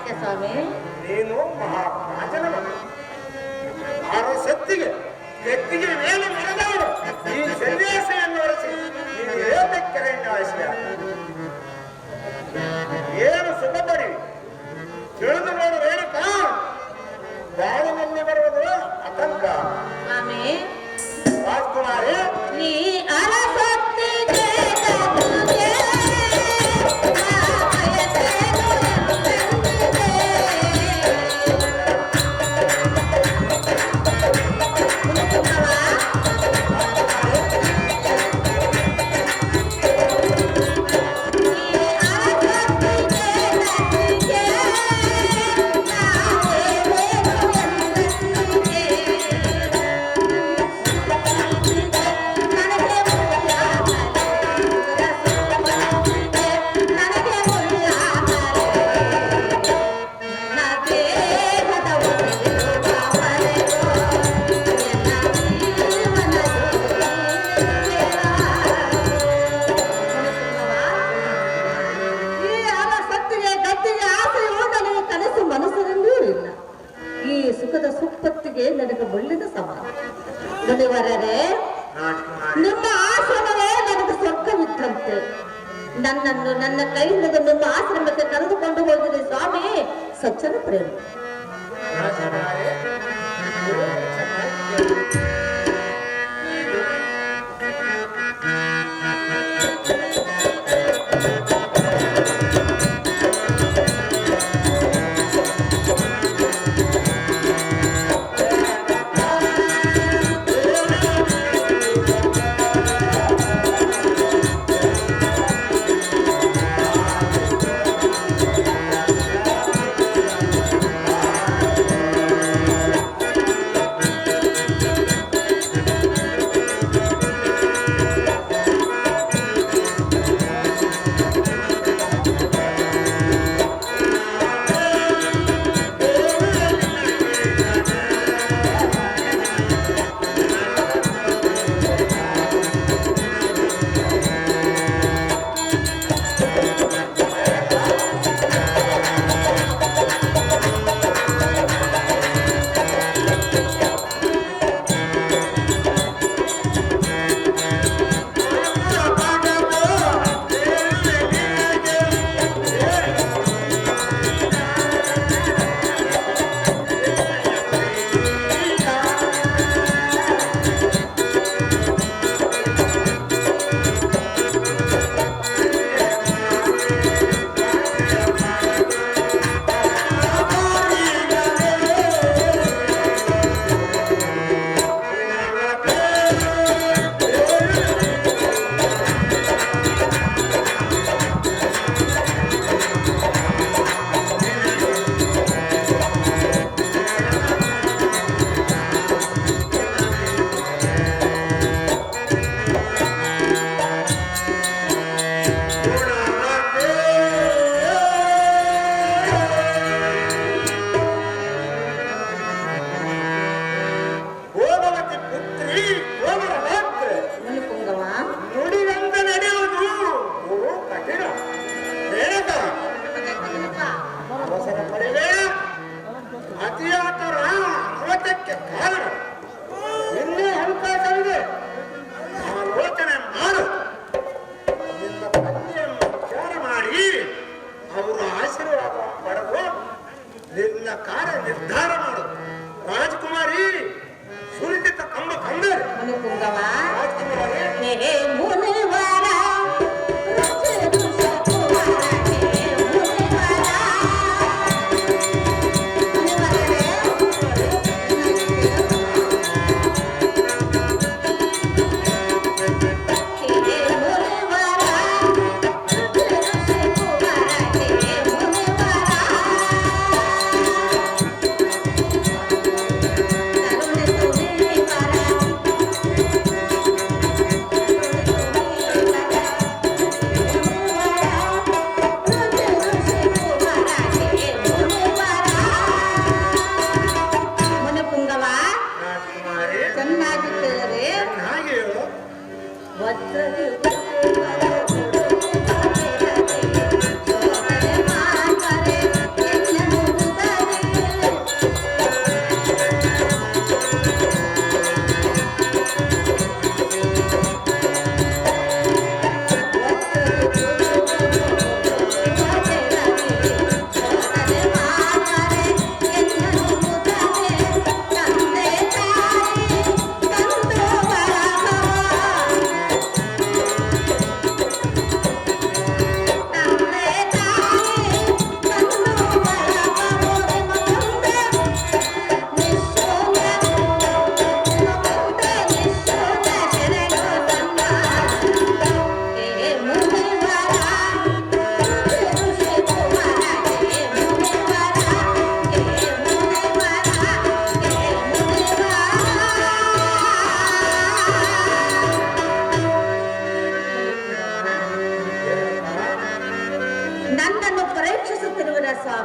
ಯಾಕೆ ಸ್ವಾಮಿ? ನೀನು ಮಹಾರಾಜನ ಮಗಳು. ಸತ್ತಿಗೆ ವ್ಯಕ್ತಿಗೆ ಮೇಲೆ ನಡೆದವರು ಈ ಸನ್ಯಾಸಿಯನ್ನು ಹೊರಸಿ ನೀನು ಏತಕ್ಕೆ ರೆಂಡಾಯಿಸಿದ? ಏನು ಸುಖ ಪಡಿ ತಿಳಿದು ನೋಡು ರೇಣುಕಾ, ಬಾಳಿನಲ್ಲಿ ಬರುವುದು ಆತಂಕ. ಸ್ವಾಮಿ ರಾಜ್ಕುಮಾರಿ, ನೀ ಅರಸೊತ್ತಿಗೆ ನನಗೆ ಒಳ್ಳೆದ ಸಮಾನ. ಮುನಿವರರೇ, ನಿಮ್ಮ ಆಶ್ರಮವೇ ನನಗೆ ಸ್ವರ್ಗವಿದ್ದಂತೆ. ನನ್ನನ್ನು ನನ್ನ ಕೈಯಿಂದ ನಿಮ್ಮ ಆಶ್ರಮಕ್ಕೆ ಕರೆದುಕೊಂಡು ಹೋಗಿರಿ ಸ್ವಾಮಿ. ಸಜ್ಜನ ಪ್ರೇಮ. ವಜ್ರದ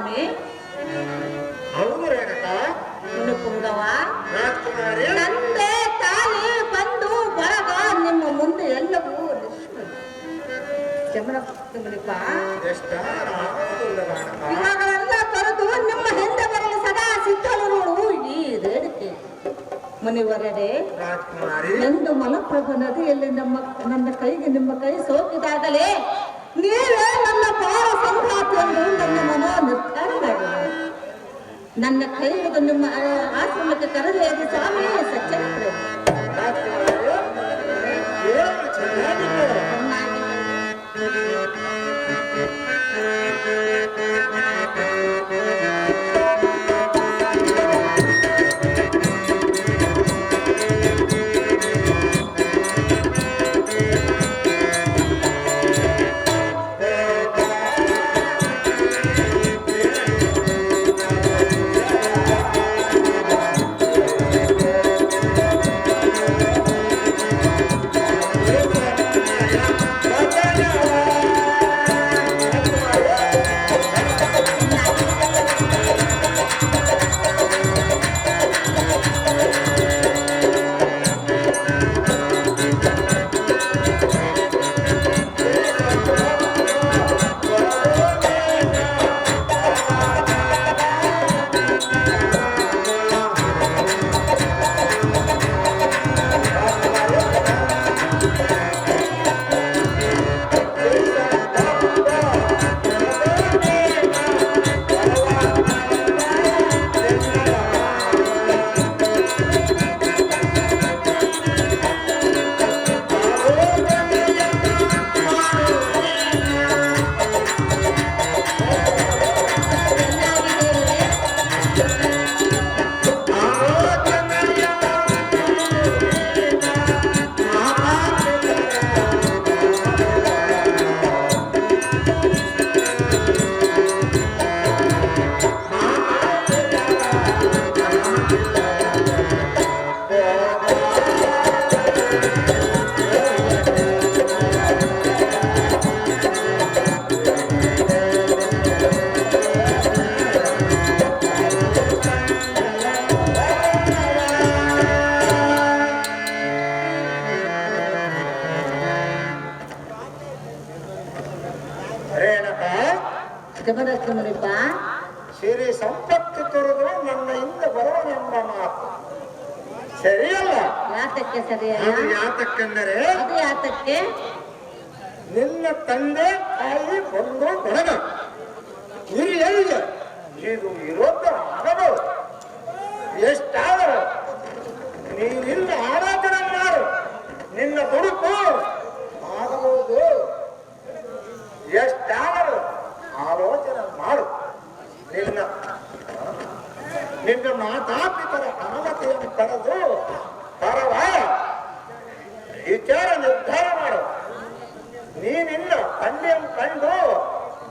ಸ್ವಾಮಿ? ಹೌದು ರೇಣುಕ. ಮುನಿಪುಂಗವ, ರಾಜ್ಕುಮಾರಿ, ತಂದೆ ತಾಯಿ ಬಂದು ಬಳಗ ನಿಮ್ಮ ಮುಂದೆ ಎಲ್ಲವೂ ಚಮನಪ್ಪ. ಇವಾಗಲೆಲ್ಲ ತೊರೆದು ನಿಮ್ಮ ಹಿಂದೆ ಬರಲು ಸದಾ ಸಿದ್ಧರು ಈ ರೇಣುಕೆ. ಮುನಿವರಡೆ, ಎಂದು ಮಲಪ್ರಭು ನದಿಯಲ್ಲಿ ನನ್ನ ಕೈಗೆ ನಿಮ್ಮ ಕೈ ಸೋಕಿದಾಗಲೇ ನೀವೇ ನನ್ನ ಪಾರ ಸಂಘಾತ ಎಂದು ನನ್ನ ಮನೋ ನಿರ್ಧಾರ ಮಾಡಿದೆ. ನನ್ನ ಕೈ ಹಿಡಿದು ನಿಮ್ಮ ಆಶ್ರಮಕ್ಕೆ ಕರೆದೊಯ್ದು ಸ್ವಾಮಿ ಸಜ್ಜನ ಮುನಿಪ. ಸಿರಿ ಸಂಪತ್ತು ತೊರೆದು ನನ್ನ ಹಿಂದೆ ಬರುವನೆಂಬ ಮಾತು ಸರಿಯಲ್ಲ. ಯಾತಕ್ಕೆ ಸರಿಯಲ್ಲ? ಅದು ಯಾತಕ್ಕೆಂದರೆ, ಅದು ಯಾತಕ್ಕೆ? ನಿನ್ನ ತಂದೆ ತಾಯಿ ಬಂದು ಬಳಗ ಹಿರಿಯರಿಗೆ ಇದು ವಿರೋಧ ಆಗಬಹುದು. ಎಷ್ಟಾದರೂ ನೀನಿಲ್ಲ ಆರಾಧನೆ ಮಾಡು, ನಿನ್ನ ದುಡುಕು ಆಗಬಹುದು. ಎಷ್ಟಾದರೂ ಆಲೋಚನೆ ಮಾಡು. ನಿನ್ನ ಮಾತಾಪಿತರ ಅನುಮತಿಯನ್ನು ಪಡೆದು ಪರವಾಯ ವಿಚಾರ ನಿರ್ಧಾರ ಮಾಡು. ನೀನಿನ್ನ ಕನ್ಯೆಯನ್ನು ಕಂಡು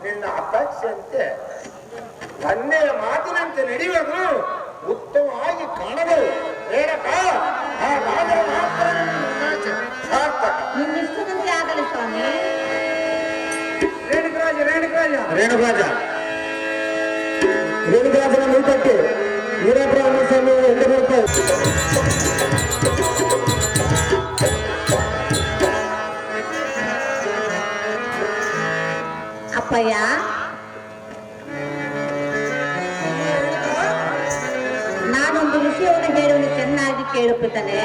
ನಿನ್ನ ಅಪೇಕ್ಷೆಯಂತೆ ಕನ್ಯೆಯ ಮಾತಿನಂತೆ ನಡೆಯುವುದು ಉತ್ತಮವಾಗಿ ಕಾಣಬಹುದು. ರೇಣುಕ, ಆ ರಾಜರ ಮಾತು ಸಾರ್ಥಕ. ನಿಮ್ಮಿಷ್ಟದಂತೆ ಆಗಲಿ ಸ್ವಾಮಿ. ರೇಣುಕರಾಜನ ಊಟಕ್ಕೆ ವೀರಬ್ರಹ್ಮ ಸ್ವಾಮಿ ಎಂದು ಬರ್ತಾರೆ. ಅಪ್ಪಯ್ಯ, ನಾನೊಂದು ವಿಷಯವನ್ನು ಹೇಳುವುದು ಚೆನ್ನಾಗಿ ಕೇಳುತ್ತಿದ್ದಾನೆ.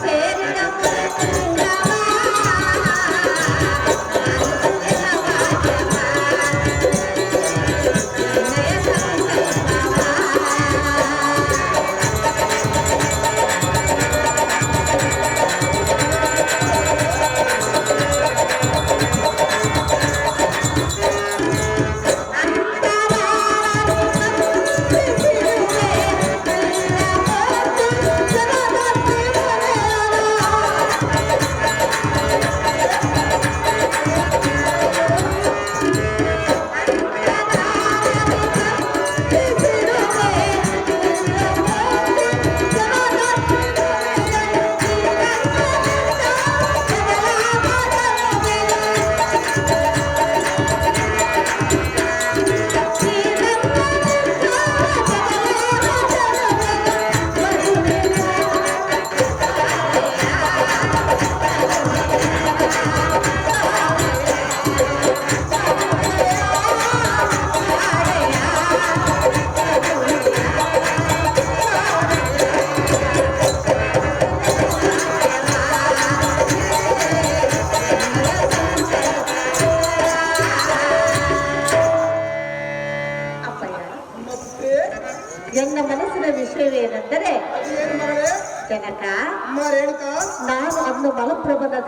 ಸೇರಿದ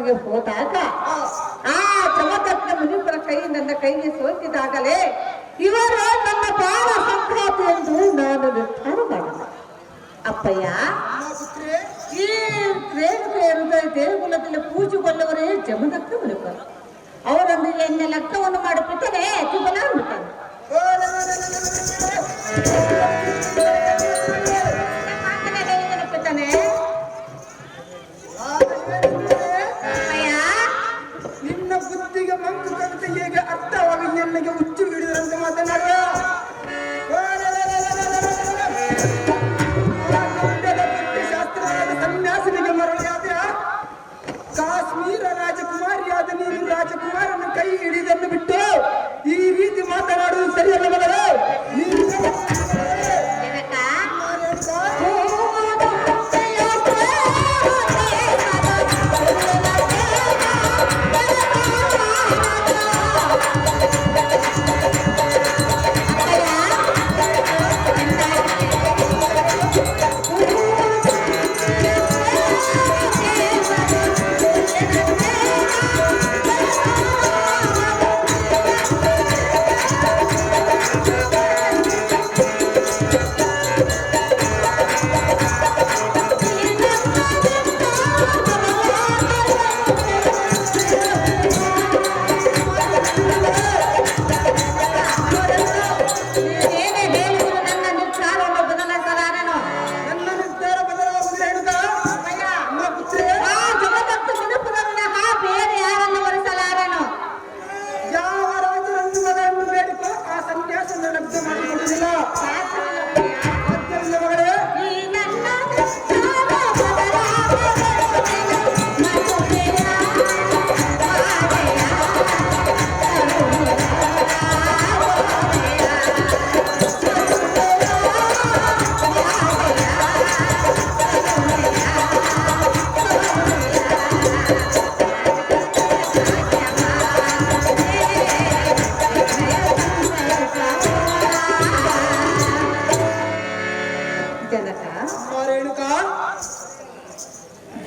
ಮುನಿಪುರಕ್ಕೆ ಹೋದಾಗ ಆ ಚಮದತ್ತ ಮುನಿಪುರ ಕೈ ನನ್ನ ಕೈಗೆ ಸೋಕಿದಾಗಲೇ ಇವರು ನನ್ನ ಬಾಳ ಸಂಘಾತಿ ಎಂದು ನಾನು ನಿರ್ಧಾರ ಮಾಡಿದೆ. ಅಪ್ಪಯ್ಯ, ಈ ರೇಣುಕೆಯ ಹೃದಯ ದೇಗುಲದಲ್ಲಿ ಪೂಜೆಗೊಳ್ಳುವರೇ ಜಮದತ್ತ ಮುನಿಪುರ. ಅವರೊಂದಿಗೆ ಎನ್ನ ಲಗ್ನವನ್ನು ಮಾಡಿಬಿಟ್ಟರೆ ತುಬಲಾಗ್ಬಿಟ್ಟನು. ನಿನ್ನ ಬುದ್ಧಿಗೆ ಮಂಕು ಕವಿತೆ ಹೇಗೆ ಅರ್ಥವಾಗಿ ಎಲ್ಲಿಗೆ ಹುಚ್ಚು ಹಿಡಿದಂತೆ ಮಾತನಾಡುವ ಶಾಸ್ತ್ರವಾದ ಸನ್ಯಾಸಿನಿಗೆ ಮರಳಿಯಾದ ಕಾಶ್ಮೀರ ರಾಜಕುಮಾರಿಯಾದ ನೀನು ರಾಜಕುಮಾರನ ಕೈ ಹಿಡಿದನ್ನು ಬಿಟ್ಟು ಈ ರೀತಿ ಮಾತನಾಡುವುದು ಸರಿಯಲ್ಲ ಮಗಳು.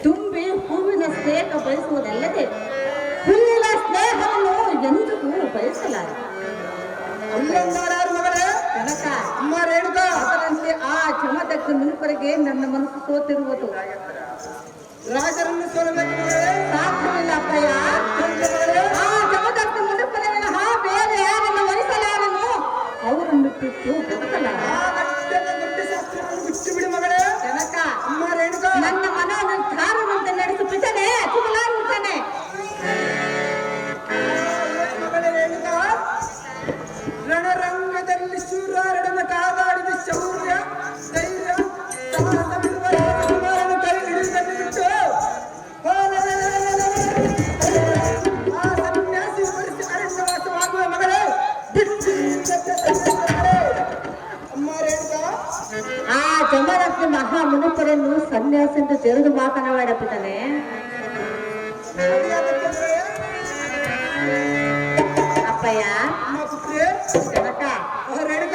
ತುಂಬಿ ಹೂವಿನ ಸ್ನೇಹ ಬಯಸುವುದಲ್ಲದೆ ಹುಲ್ಲಿನ ಸ್ನೇಹವನ್ನು ಎಂದಿಗೂ ಬಯಸಲಾರೆ. ಅದರಂತೆ ಆ ಚಮದಕ್ಕ ಮುನಿಪರಿಗೆ ನನ್ನ ಮನಸ್ಸು ಸೋತಿರುವುದು. ರಾಜರನ್ನು ಸೋಲಬೇಕು ಸಾಧ್ಯವಿಲ್ಲ ಅಪ್ಪಯ್ಯ. ಆ ಚಮದಕ್ಕ ಮುನಿಪರಿಗೆ ಬೇರೆ ಯಾರನ್ನು ವಹಿಸಲಾರನು, ಅವರನ್ನು ಬಿಟ್ಟು ಬದುಕಲಾರ. ಬಿಟ್ಟು ಬಿಡಿ ಮಗಳೇ. ಜನಕ ಅಮ್ಮ ರೇಣುಕ ನನ್ನ ಮನೋನಿರ್ಧಾರವಂತೆ ನಡೆಸಿ ಬಿಟ್ಟನೆ ತುಬಲಾಗುತ್ತಾನೆ. ಮಗಳೇ ರೇಣುಕ, ರಣರಂಗದಲ್ಲಿ ಶೂರಾರಡನ ಕಾದಾಡಿದ ಶೌರ್ಯ ಧೈರ್ಯ ಸಾಹಸವಿರುವ ರಾಜಕುಮಾರನ ಕೈ ಹಿಡಿದನ್ನು ಬಿಟ್ಟು ಆ ಸನ್ಯಾಸಿ ಪರಿಸ್ಥಿತಿ ಅರಣ್ಯವಾಸವಾಗುವ ಮಗಳೇ. ಅಮ್ಮ ರೇಣುಕ, ಆ ಜಮದಗ್ನಿ ಮಹಾ ಮುನಿಪರನ್ನು ಸನ್ಯಾಸ ಎಂದು ತೆರೆದು ಮಾತನಾಡಬಿಟ್ಟನೆ. ಅಪ್ಪಯ್ಯ, ಅಮ್ಮ ಪುತ್ರಿ ಜನಕ ರೇಣುಕ,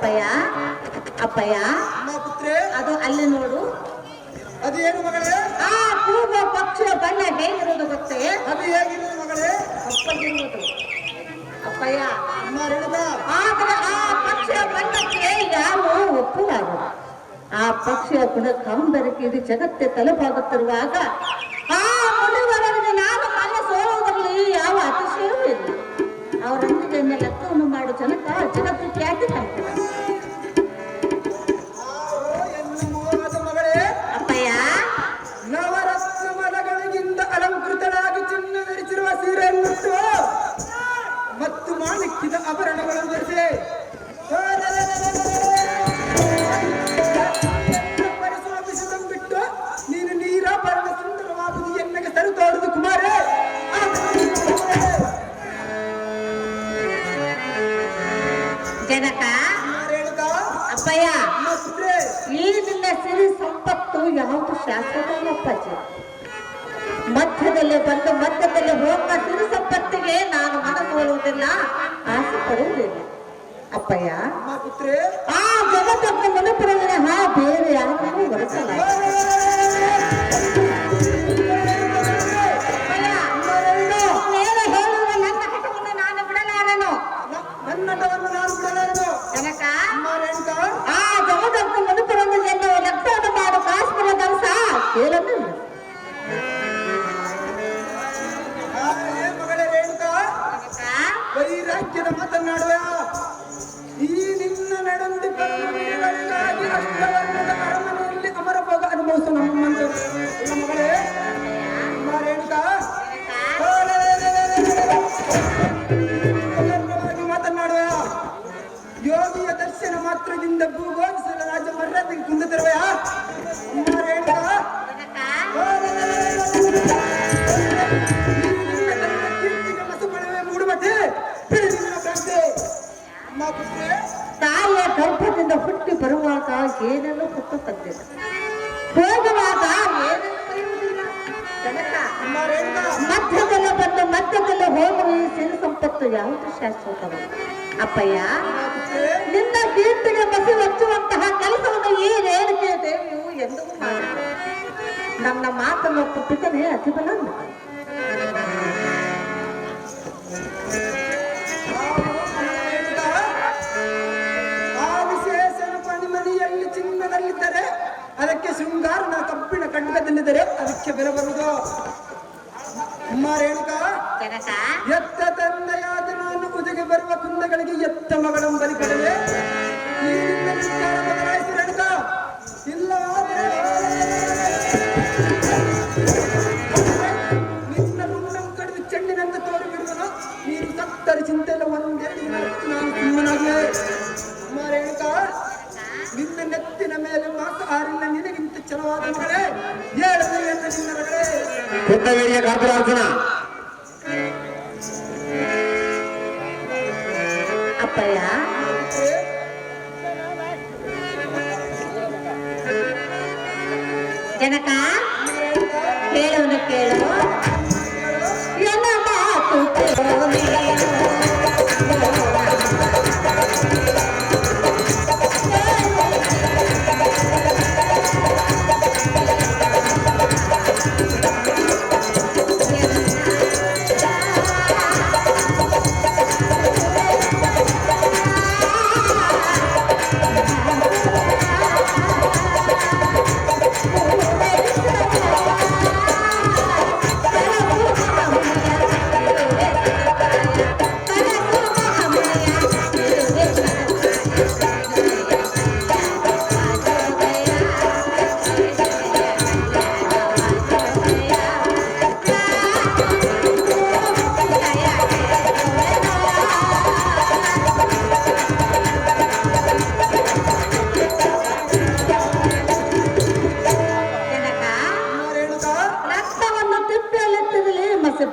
ಅಪ್ಪಯ್ಯ ಅಪ್ಪಯ್ಯ ಅಮ್ಮ ಪುತ್ರೆ ಅದು ಅಲ್ಲಿ ನೋಡು. ಅದೇನು ಮಗಳೇ? ಆ ಕೂಗೋ ಪಕ್ಷಿಯ ಬಣ್ಣ ಹೇಗಿರೋದು ಗೊತ್ತೇ? ಅದು ಹೇಗಿರೋದು ಮಗಳೇ? ಕಪ್ಪಗಿರುವುದು ಅಪ್ಪಯ್ಯ. ಅಮ್ಮ ರೇಣುಕಾ, ಆದ್ರೆ ಆ ಪಕ್ಷಿಯ ಬಣ್ಣಕ್ಕೆ ಯಾರು ಒಪ್ಪಲಾರರು. ಆ ಪಕ್ಷಿಯ ಗುಣ ಕಾಂಬರಕ್ಕೆ ಇದು ಜಗತ್ತೆ ತಲೆಬಾಗುತ್ತಿರುವಾಗ ಆ ಮುನಿವರರಿಗೆ ನಾನು ಮನ ಸೋಲುವುದರಲ್ಲಿ ಯಾವ ಅತಿಶಯವೂ ಇಲ್ಲ. ಅವರೊಂದಿಗೆ ಲೆಕ್ಕವನ್ನು ಮಾಡು ಜನಕ ಜಗತ್ತು ಖ್ಯಾತಿ ಕಾಣ್ತದೆ. ಮಗಳೇ ಅಪ್ಪಯ್ಯ ನವರತ್ನ ಮಲಗಳಿಂದ ಅಲಂಕೃತಳಾಗಿ ಚಿನ್ನ ಧರಿಸಿರುವ ಸೀರೆಯನ್ನು ಮತ್ತು ಮಾಣಿಕ್ಯದ ಆಭರಣಗಳನ್ನು ಧರಿಸಿ ಬಿಟ್ಟು ನೀನು ನೀರಾಭರಣ ಸುಂದರವಾಗುವುದು ಎನ್ನಗೆ ಸರು ತೋರುದು ಕುಮಾರೇ. ಜನಕ ರೇಣುಕಾ, ಅಪ್ಪಯ್ಯ ಪುತ್ರೆ, ಈ ನಿನ್ನ ಸಿರಿ ಸಂಪತ್ತು ಯಾವುದು ಶಾಶ್ವತ ಅಪ್ಪಾಜಿ. ಮಧ್ಯದಲ್ಲಿ ಬಂದು ಮಧ್ಯದಲ್ಲಿ ಹೋಗುವ ಸಿರಿ ಸಂಪತ್ತಿಗೆ ನಾನು ಮನಸೋಲುವುದಿಲ್ಲ, ಆಸೆ ಪಡುವುದಿಲ್ಲ ಅಪ್ಪಯ್ಯ. ಪುತ್ರೆ, ಆ ಜಗತ್ತನ್ನು ಮನಪುರವಿನ ಬೇರೆ ಯಾರನ್ನೂ ಬಳಸಲ್ಲ. ಹೇಳುವ ನನ್ನ ಹಠವನ್ನು ನಾನು ಬಿಡಲಾರನು. ನನ್ನಟವನ್ನು ನಾನು ಬಿಡಲಾರನು. ಜನಕ ರೇಣುಕಾ, ಆ ಜಗತ್ತನ್ನು ಮನಪುರವನ್ನು ಎನ್ನುವ ಲಕ್ಷಣ ಮಾಡು ಕಾಶ್ಮೀರ ದವಸ ಕೇಳಲಿಲ್ಲ. ಮಗಳೇ ರೇಣುಕಾ, ವೈರಾಗ್ಯದ ಮಾತನಾಡುವ ಈ ನಿನ್ನ ನಡೆಂದಿ ಪರಮಗಳಿಗಾಗಿ ಅಷ್ಟವರ್ಣದ ಅರಮನೆಯಲ್ಲಿ ಅಮರ ಭೋಗ ಅನುಭವಿಸು ನಮ್ಮಂತ ಮಗಳೇ. ರೇಣುಕಾ, ಮಾತನಾಡುವ ಯೋಗಿಯ ದರ್ಶನ ಮಾತ್ರದಿಂದ ಭೂಗೋಳಿಸಲು ರಾಜ್ಯ ಮರ್ಯಾದೆಗೆ ಕುಂದುತ್ತಿರುವೆಯ ರೇಣುಕಾ. ತಾಯಿಯ ಗರ್ಭದಿಂದ ಹುಟ್ಟಿ ಬರುವಾಗ ಏನೇನೋ ಹೊತ್ತು ತಂದಿಲ್ಲ, ಹೋಗುವಾಗ ಏನೇನು ಕೈಯುವುದಿಲ್ಲ. ಮಧ್ಯದಲ್ಲೇ ಬಂದು ಮಧ್ಯದಲ್ಲೇ ಹೋಗುವ ಈ ಸಿರಿ ಸಂಪತ್ತು ಯಾವುದು ಶಾಶ್ವತವಲ್ಲ ಅಪ್ಪಯ್ಯ. ನಿನ್ನ ಕೀರ್ತಿಗೆ ಬಸಿ ಹಚ್ಚುವಂತಹ ಕೆಲಸವನ್ನು ಈ ರೇಣುಕೆ ದೇವಿಯು ಎಂದಿಗೂ ಮಾಡಿಲ್ಲ. ನನ್ನ ಮಾತನ್ನು ಒಪ್ಪಿತನೇ ಅತಿಬಲ. ಮನೆಯಲ್ಲಿ ಚಿನ್ನದಲ್ಲಿದ್ದರೆ ಅದಕ್ಕೆ ಶೃಂಗಾರನ ಕಬ್ಬಿಣ ಖಡ್ಗದಲ್ಲಿದ್ದರೆ ಅದಕ್ಕೆ ಬೆಲೆ ಬರುವುದು. ಅಮ್ಮ ರೇಣುಕಾ, ಎತ್ತ ತಂದೆಯಾದ ನಾನು ಉದಗೆ ಬರುವ ಕುಂದಗಳಿಗೆ ಎತ್ತ ಮಗಳನ್ನು ಬಲಿಪಡೆದೆ. ಈ ನಿನ್ನ ನಿರ್ಧಾರ ಬದಲಾಯಿಸಿ ರೇಣುಕಾ, ಇಲ್ಲವಾದರೆ ನಿನ್ನ ರುಂಡಂ ಕಡಿದು ಚೆಂಡಿನಂತೆ ತೋರಿ ಬಿಡುವನು. ನೀನು ಸತ್ತರಿ ಚಿಂತೆಲ್ಲ ಒಂದೆರಡು ದಿನ ನಾನು ಸುಮ್ಮನಾಗಿಯೇ. ಅಮ್ಮ ರೇಣುಕಾ, ನಿನ್ನ ನೆತ್ತಿನ ಮೇಲೆ ಮಾತು ಆರಿಲ್ಲ ನಿನಗಿಂತ ಚಲವಾದ ಮಗಳೇ. ಹೇಳದೆ ಎಂದು ನಿನ್ನ ಮಗಳೇ ಕೊತ್ತವೇರಿಯ ಕಾಪುರಾರ್ಜುನ ಅಪ್ಪಯ್ಯ. ಜನಕ ಕೇಳುವನು ಕೇಳು. ಎನ್ನ ಮಾತು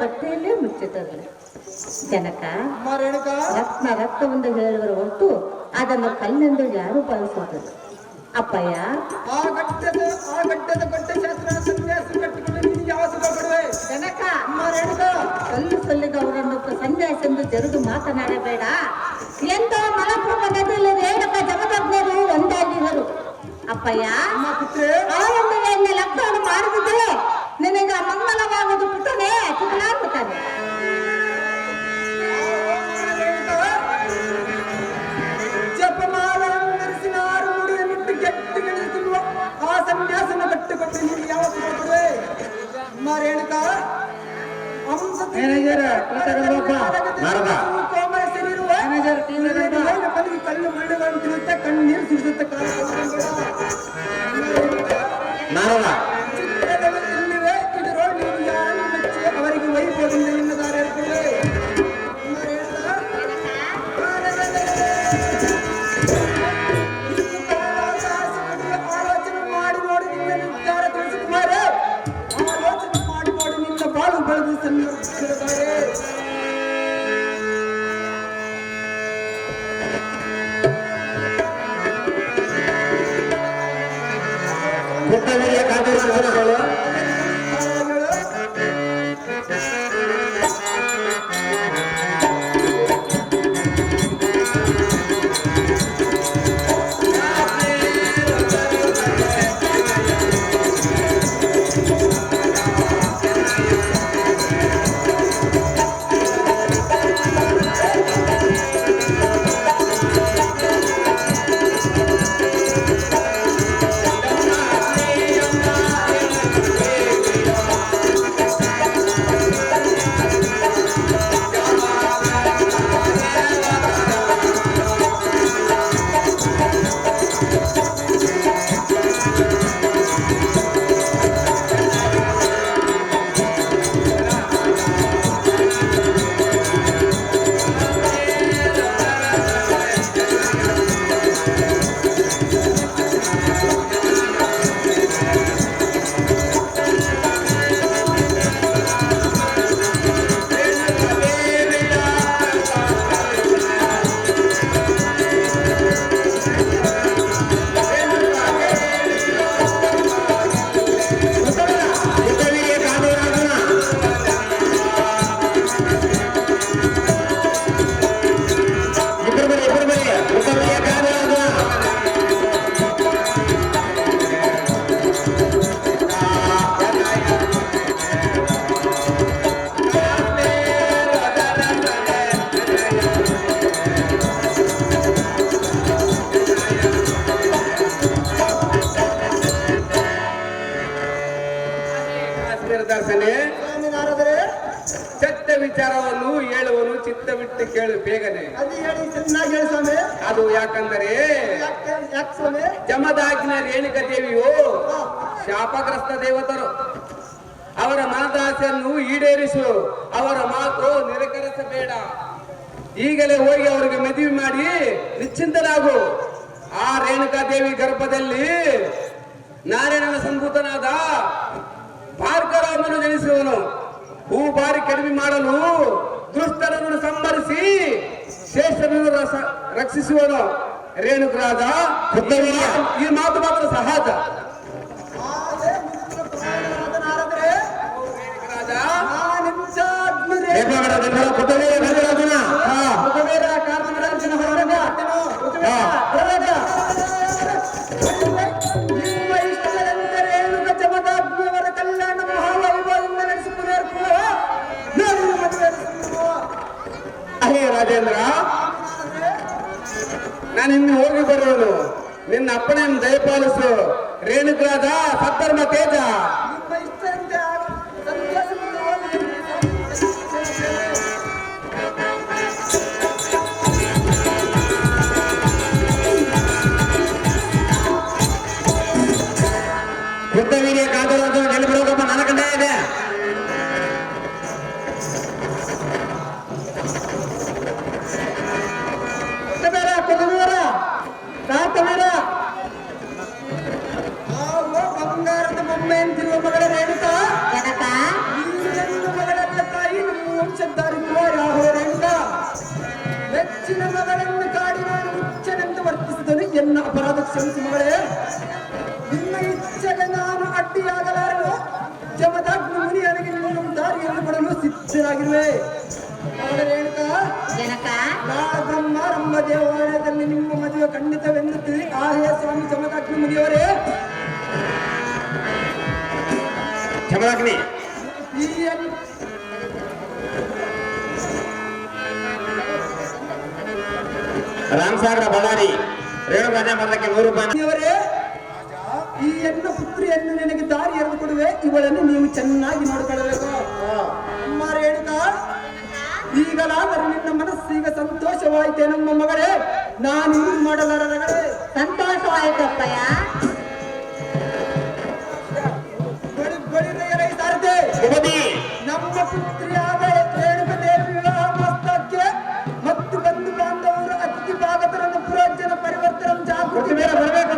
ಬಟ್ಟೆಯಲ್ಲೇ ಮುಚ್ಚಿತರಲಿ. ಜನಕ ರಕ್ತವೆಂದು ಹೇಳುವರ ಹೊರತು ಅದನ್ನು ಕಲ್ಲೆಂದು ಯಾರು ಭಾವಿಸುವುದಿಲ್ಲ ಅಪ್ಪಯ್ಯ. ಆ ಗಡ್ಡದ ಶಾಸ್ತ್ರ ಸನ್ಯಾಸ ಕಟ್ಟಿಕೊಂಡು ನೀನು ಯಾವ ಸುಖ ಪಡುವೆ? ಜನಕ ಕಲ್ಲು ಸಲ್ಲಿದವರನ್ನು ಸನ್ಯಾಸ ಎಂದು ಜರುದು ಮಾತನಾಡಬೇಡ. ಎಂತ ಮಲಪ್ರಭ ನದಿಯಲ್ಲಿ ರೇಣುಕ ಜಗದ ಅಪ್ಪಯ್ಯ ಅಮ್ಮ ಪುತ್ರೆ ಅವಳೊಂದಿಗೆ ಲಗ್ನವನ್ನು ಮಾಡಿದ್ರೆ ನಿನಗೆ ಮಂಗಲವಾಗುವುದು ಪುಟ್ಟನೆ ಪುಟ್ಟನಾಗ್ಬಿಟ್ಟಾನೆ. ಜಪಮಾಲೆಯನ್ನು ಧರಿಸಿ ಆರು ಮುಡಿಯನ್ನಿಟ್ಟು ಗಟ್ಟಿಗೆಳಿಸುವ ಆ ಸನ್ಯಾಸನ ಕಟ್ಟುಕೊಟ್ಟು ನೀವು ಯಾವತ್ತು ಕೊಡುವೆ ಅಮ್ಮ ರೇಣುಕಾ ಕಲ್ಲು ಮಳ್ಳುವಂತಿರುತ್ತೆ ಕಣ್ಣೀರು ಸುರಿಸುತ್ತೆ ಕಾಲ ಇಲ್ಲಿವೆ ಇದರೋ ನೀವು ಯಾರು ಮೆಚ್ಚಿ ಅವರಿಗೆ ವೈಭವದಿಂದ ಎನ್ನುತ್ತಾರೆ ಆಲೋಚನೆ ಮಾಡಿ ನೋಡಿ ನಿನ್ನ ನಿರ್ಧಾರ ತಿಳಿಸುತ್ತಾರೆ. ಆಲೋಚನೆ ಮಾಡಿ ನೋಡಿ ನಿನ್ನ ಬಾಳು ಬೆಳೆದು ಸನ್ನಿಧಿಸುತ್ತಾರೆ. ಪುಟ್ಟವೀರ್ಯ ಕಾದಿರುವವರು ಸತ್ಯ ವಿಚಾರವನ್ನು ಹೇಳುವನು ಚಿತ್ತವಿಟ್ಟು ಕೇಳು ಬೇಗನೆ. ಅದು ಹೇಳಿ ಚೆನ್ನಾಗಿ ಹೇಳಿ ಸ್ವಾಮಿ. ಅದು ಯಾಕಂದರೆ ಯಾಕೆ ಸ್ವಾಮಿ? ಜಮದಾಗಿನ ರೇಣುಕಾ ದೇವಿಯು ಶಾಪಗ್ರಸ್ತ ದೇವತರು. ಅವರ ಮನದಾಸೆಯನ್ನು ಈಡೇರಿಸು. ಅವರ ಮಾತು ನಿರಾಕರಿಸಬೇಡ. ಈಗಲೇ ಹೋಗಿ ಅವರಿಗೆ ಮದುವೆ ಮಾಡಿ ನಿಶ್ಚಿಂತರಾಗು. ಆ ರೇಣುಕಾ ದೇವಿ ಗರ್ಭದಲ್ಲಿ ನಾರಾಯಣನ ಸಂಭೂತನಾದ ಭಾರ್ಗವರನ್ನು ಜನಿಸುವನು. ಹೂ ಬಾರಿ ಕಡಿಮೆ ಮಾಡಲು ದುಷ್ಟರನ್ನು ಸಂಹರಿಸಿ ಶ್ರೇಷ್ಠರನ್ನು ರಕ್ಷಿಸುವನು. ರೇಣುಕರಾಜ ಈ ಮಾತು ಮಾತ್ರ ಸಹಜ. ನಿಮ್ಮ ಇಷ್ಟದಂತೆ ರೇಣುಕ ಜಮದಾಗ್ನಿಯವರ ಕಲ್ಯಾಣ ಮಹಾವೈಭವದಿಂದ ನಡೆಸಿಕೊಳ್ಳುವ ಅದೇ ರಾಜೇಂದ್ರ, ನಾನು ಇನ್ನು ಹೋಗಿ ಬರುವನು. ನಿನ್ನ ಅಪ್ಪಣೆಯನ್ನು ದಯಪಾಲಿಸು. ರೇಣುಕರಾದ ಸದ್ಧರ್ಮ ತೇಜ. ನಿಮ್ಮ ಇಷ್ಟದಂತೆ ಪುಟ್ಟವೀರ್ಯ ಕಾದಿರೋದು ನೆಲಬಿಡೋದಪ್ಪ ನನ್ನ ಕಂಡೇ ಇದೆ. ಬಂಗಾರದ ಬೊಮ್ಮೆ ಅಂತಿರುವ ಮಗಳ ರೇಣುಕಾ ಮಗಳೆಲ್ಲ ತಾಯಿ ನಮ್ಮ ವಂಶದ್ದಾರಿರುವ ರಾಹುಲ ರೇಣುಕಾ. ಮೆಚ್ಚಿನ ಮಗಳನ್ನು ಕಾಡಿ ನಾನು ಹುಚ್ಚನೆಂದು ವರ್ತಿಸಿದನು. ಎನ್ನ ಅಪರಾಧ ಕ್ಷಮಿಸಿ ಮಗಳೇ. ನಿನ್ನ ಇಚ್ಛೆಗೆ ನಾನು ಅಡ್ಡಿಯಾಗಲಾರನು. ಜಮದಾಗ್ನಿ ಮುನಿಯನಿಗೆ ನಿನ್ನ ದಾರಿಯನ್ನು ಕೊಡಲು ಸಿದ್ಧರಾಗಿರುವೆ ಮಗಳ ರೇಣುಕಾ. ಜನಕ ನಾಳೆ ಬ್ರಹ್ಮಾರಂಭ ದೇವಾಲಯದಲ್ಲಿ ನಿಮ್ಮ ಮದುವೆ ಖಂಡಿತವೆಂದು ತಿಳಿ ಆಹೇ ಸ್ವಾಮಿ ಚಮಕಾಗ್ನಿ ಮುನಿಯವರೇ ಚಮಲಾಗ್ನಿ ಈ ರಾಮಸಾಗರ ಬಳ್ಳಾರಿ ರೇಣುಗಾಜ ಮೊದಲಕ್ಕೆ 100 ರೂಪಾಯಿ ಮುನಿಯವರೇ ಈ ಹೆಣ್ಣು ಪುತ್ರಿಯನ್ನು ನಿನಗೆ ದಾರಿ ಎರೆದು ಕೊಡುವೆ ಇವಳನ್ನು ನೀವು ಚೆನ್ನಾಗಿ ನೋಡಿಕೊಳ್ಳಬೇಕು ಅಮ್ಮ ರೇಣುಕಾ ಈಗಲಾದರೂ ನಿನ್ನ ಮನಸ್ಸೀಗ ಸಂತೋಷವಾಯಿತೆ ನಮ್ಮ ಮಗಳೇ ನಾನು ಮಾಡಲಾರಗಳೇ ಸಂತೋಷವಾಯ್ತಪ್ಪಯ್ಯ. ಸಾರದೆ ಭೂಪತಿ ನಮ್ಮ ಪುತ್ರಿಯಾದ ರೇಣುಕ ದೇವಿ ವಿವಾಹ ಮಸ್ತಕ್ಕೆ ಮತ್ತು ಬಂಧು ಬಾಂಧವರು ಅತಿಥಿ ಭಾಗತರನ್ನು ಪುರೋಜನ ಪರಿವರ್ತನ ಜಾಗೃತಿ ಬರಬೇಕು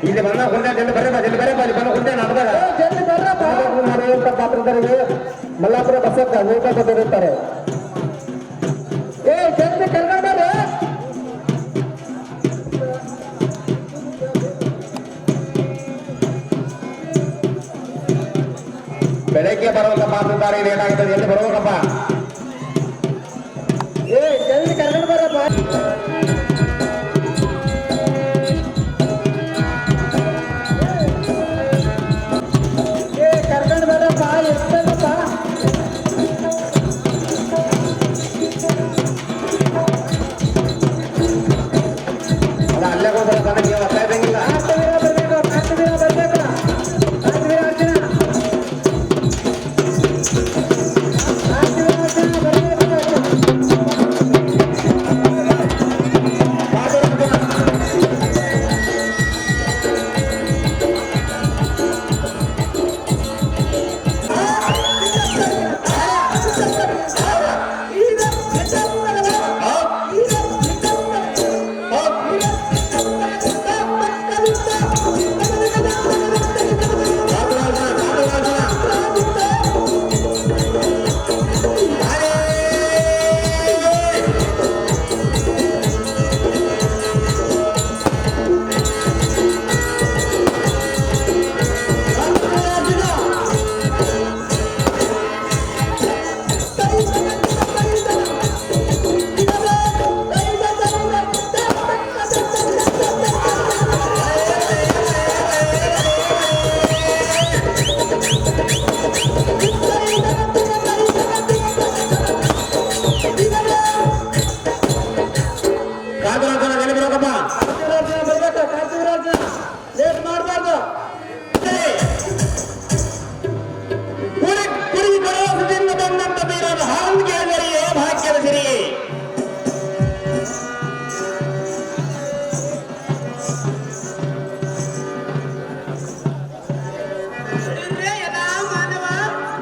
ಇಲ್ಲಿ ಬಂದ ಹುಂಡೆ ಜಲ್ದಿ ಬರಪ್ಪ ಇಲ್ಲಿ ಬಂದ ಹುಂಡೆ ನಡೆದಾಗ ಮಾಡುವಂತ ಪಾತ್ರಧಾರಿಗೆ ಮಲ್ಲಾಪುರ ಬಸಕ್ಕ ನೇತಾರಿರ್ತಾರೆ ಜಲ್ದಿ ಕರ್ಕೊಂಡ್ರೆ ಬೆಳಗ್ಗೆ ಬರುವಂತ ಪಾತ್ರಧಾರಿಗೆ ಏನಾಗ್ತದೆ ಎಲ್ಲಿ ಬರ್ಬೇಕಪ್ಪ ಜಲ್ದಿ ಕರ್ಕೊಂಡು ಬರಪ್ಪ ಕರ್ಕೊಂಡು ಬರಪ್ಪ ಎಷ್ಟಪ್ಪ ಅಲ್ಲ ಅಲ್ಲೇ ಹೋಗ್ಬರ್ತಾನೆ ನೀವು ಅರ್ಥ ಇದ್ದಂಗಿಲ್ಲ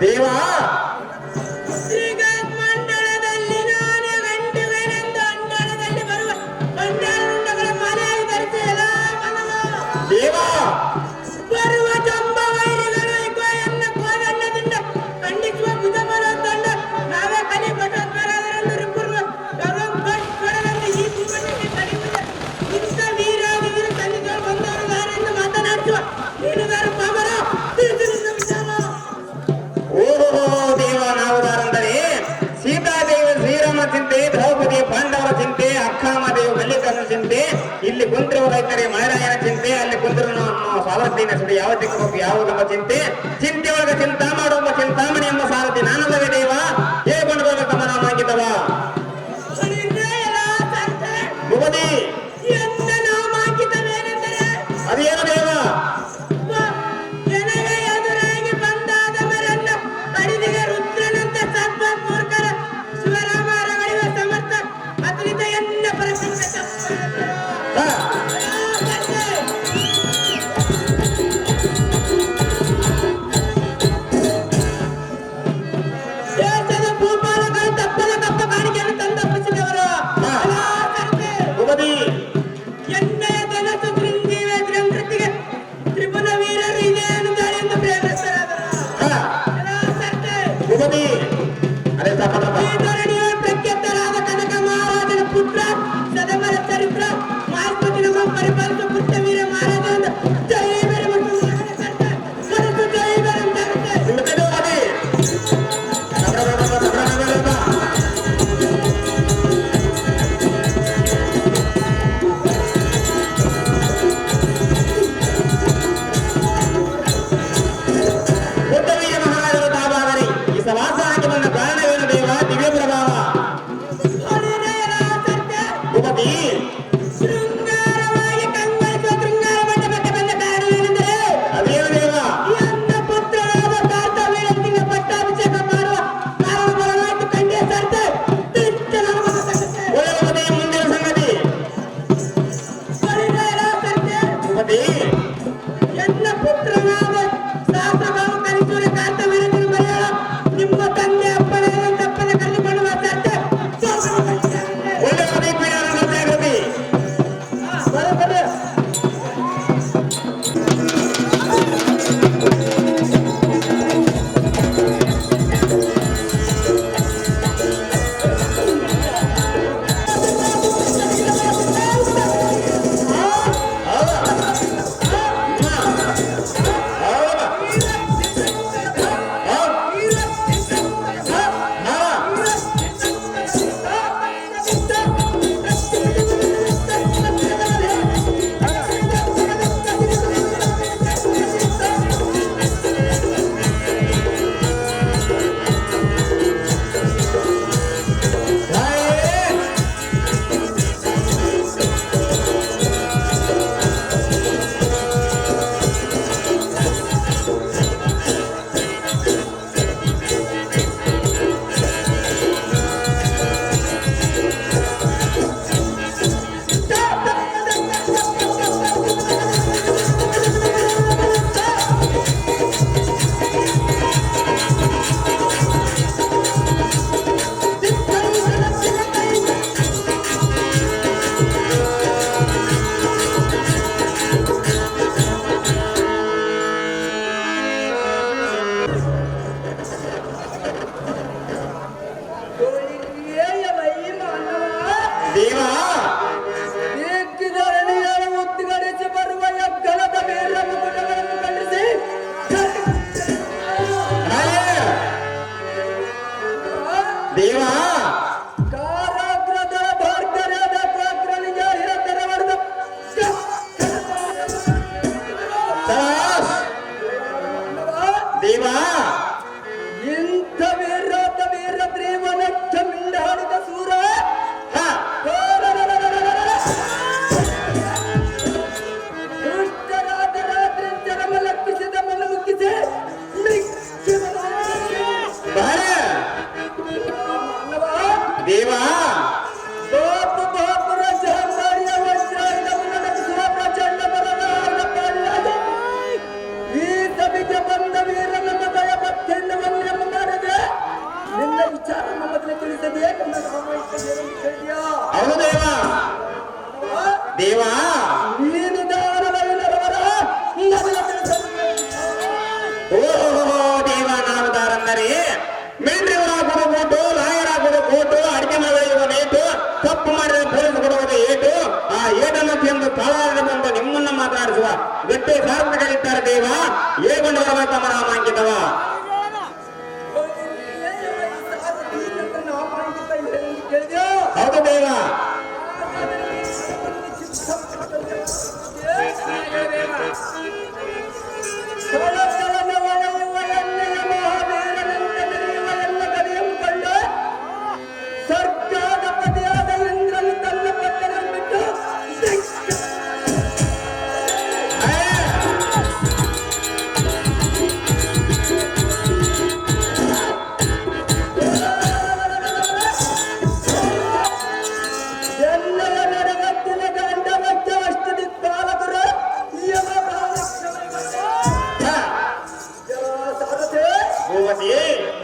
ದೇವಾ ಮಂಡಳದಲ್ಲಿ ನಾನೇ ಗಂಟೆಗಳೆಂದು ಅಂಡಳದಲ್ಲಿ ಬರುವ ಗಂಡಾರುಂಡಗಳ ಮನೆಯಾಗಿ ಧರಿಸಿದ ದೇವಾ ಬರುವ ಜಂಬ ವೈರಿಗಳು ಎನ್ನ ಕೋದಂಡದಿಂದ ಖಂಡಿಸುವ ಬುಧಮರ ತಂಡ ನಾವೇ ಕಲಿ ಪಟೋತ್ಮರಾದರೆಂದು ಈ ಜೀವನಕ್ಕೆ ಕಲಿಯುವುದ ಇಂಥ ವೀರಾಗಿ ವೀರ ಸನ್ನಿಧಿಗಳು ಬಂದವರಾರೆಂದು ಮಾತನಾಡುವ ನೀನುಗಾರ ಪಾಮರ ಓಹೋ ದೇವ ನಾವುದಾರಂದರೆ ಸೀತಾದೇವಿ ಶ್ರೀರಾಮ ಚಿಂತೆ ದ್ರೌಪದಿ ಪಾಂಡವರ ಚಿಂತೆ ಅಕ್ಕಾಮದೇವಿ ಮಲ್ಲಿಕರ್ಣ ಚಿಂತೆ ಇಲ್ಲಿ ಕುಂತಿರುವ ರೈತರಿ ಮಹಾರಾಯನ ಚಿಂತೆ ಅಲ್ಲಿ ಕುಂತಿರುವ ನಮ್ಮ ಸಾರಥಿನ ಸುಡಿ ಯಾವ ದಿಕ್ಕು ಹೋಗಿ ಯಾವುದೆಂಬ ಚಿಂತೆ ಒಳಗೆ ಚಿಂತಾ ಮಾಡುವ ಚಿಂತಾಮಣಿ ಎಂಬ ಸಾರಥಿ ನಾನಲ್ಲವೇ ದೇವ ಹೇಗೊಂಡು ಬರಬೇಕಮ್ಮ ನಾವು ಹಾಕಿದವ ಭೂಪತಿ ಗಟ್ಟಿ ಸಾರ್ಥಕರಿದ್ದಾರೆ ದೇವ ಏಗೊಂಡು ಬರಬೇಕ ಮನಾಮಾಂಕಿತವ ಹೌದು ದೇವ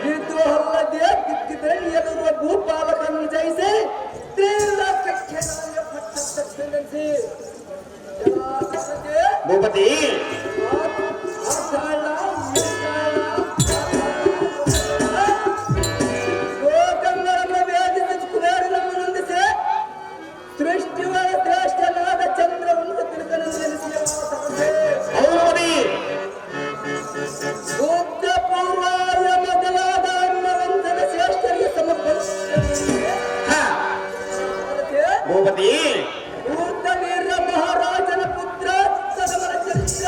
ಇದು ಅಲ್ಲದೆ ದಿಕ್ಕಿದ್ರೆ ಎನ್ನುವ ಭೂಪಾಲಕನ್ನು ಜಯಿಸಿ ಭೂಪತಿ ಗೋಕಂಗಳನ್ನು ವೇದಿಸಿ ಕುಬೇರನನ್ನು ನಂದಿಸಿ ಸೃಷ್ಟಿಗಳ ಶ್ರೇಷ್ಠನಾದ ಚಂದ್ರವನ್ನು ತಿರುಗಲು ನೆಲೆಸಿಯ ಬುದ್ಧ ಪೂರ್ವಾಯ ಮೊದಲಾದ ಅನ್ನವಂತನ ಶ್ರೇಷ್ಠರಿಗೆ ಭೂಪತಿ ಬುದ್ಧ ವೀರ ಮಹಾರಾಜನ ಪುತ್ರ ಸದಮರ ಚರಿತ್ರ